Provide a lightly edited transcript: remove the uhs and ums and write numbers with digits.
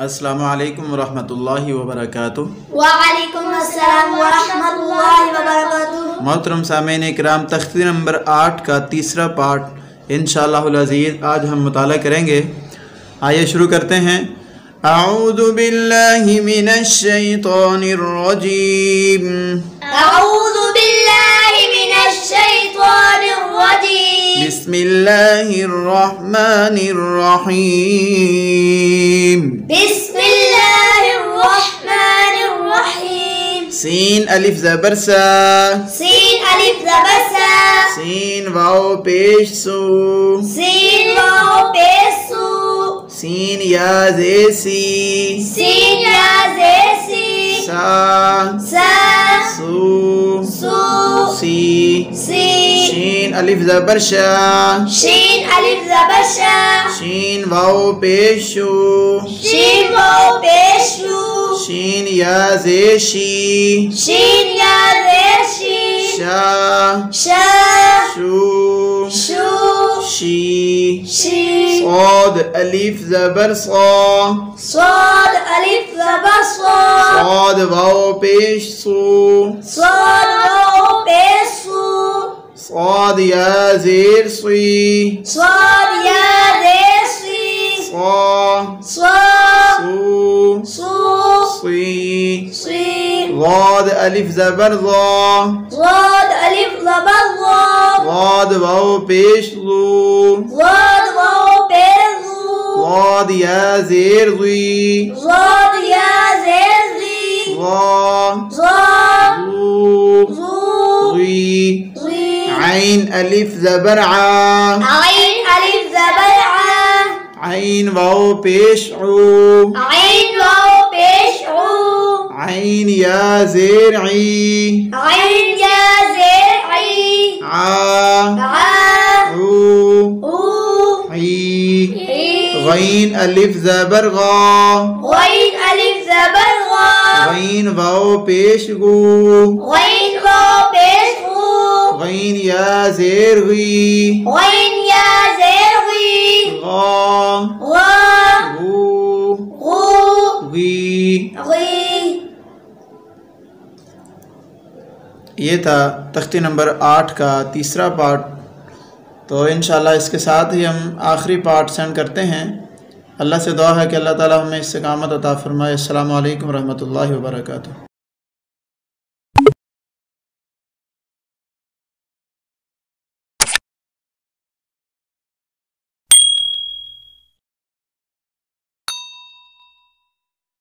अस्सलामु अलैकुम वरहमतुल्लाहि वबरकातुहू। वालेकुम अस्सलाम वरहमतुल्लाहि वबरकातुहू। मोहतरम सामीन इकराम, तख्ती नंबर 8 का तीसरा पार्ट इंशाअल्लाहुल अज़ीज़ आज हम मुताला करेंगे। आइए शुरू करते हैं। अऊज़ु बिल्लाहि मिनश शैतानिर रजीम। अऊज़ु बिल्लाहि मिनश शैतानिर रजीम। बिस्मिल्लाहिर रहमानिर रहीम। बिस्मिल्लाहिर रहमानिर रहीम। सीन अलिफ ज़बर सा। सीन अलिफ ज़बर सा। सीन वाव पेश सू। सीन वाव पेश सू। सीन या जे सी। सीन या जे सी। सा सा सू सू सी। सी। शीन अलिफ ज़बर शा। शीन अलिफ ज़बर शा। शीन वाव पेश शू। शीन वाव पेश शू। शीन या जे शी। शीन या जे शी। शा शा शू शू शी। शी। صاد अलिफ ज़बर सा। स्वाद अलिफ ज़बर स्वा। صاد वाव पेश सू। स्वाद वाव पेश सू। صاد या ज़ेर सी। स्वाद या जे सी। صا स्वा सू सू सी। सी। ضاد अलिफ ज़बर ज़ा। स्वाद अलिफ ज़बर ज़ा। ضاد वाव पेश लू। स्वाद वाव पेश लू। ضاد या ज़ेर ज़ी। स्वाद या जे ज़ी। ज़ा ज़ा ज़ू ज़ू ज़ी। ज़ी। आइन अलिफ ज़बर आ। आइन अलिफ ज़बर आ। आइन वाव पेश ऊ। आइन वाव पेश ऊ। आइन या ज़ेर ई। आइन या ज़ेर ई। आ आ ऊ ऊ ई। ई। गईन अलिफ ज़बर गा। गईन अलिफ ज़बर गा। गईन वाव पेश गू। गईन वाव पेश गू। गईन या ज़ेर गी। गईन या ज़ेर गी। गा गा गू गू गी। गी। ये था तख्ती नंबर 8 का तीसरा पार्ट। तो इंशाल्लाह इसके साथ ही हम आखिरी पार्ट सेंड करते हैं। अल्लाह से दुआ है कि अल्लाह ताला हमें इससे कामत अता फरमाए। अस्सलामु अलैकुम रहमतुल्लाहि व बरकातुहू।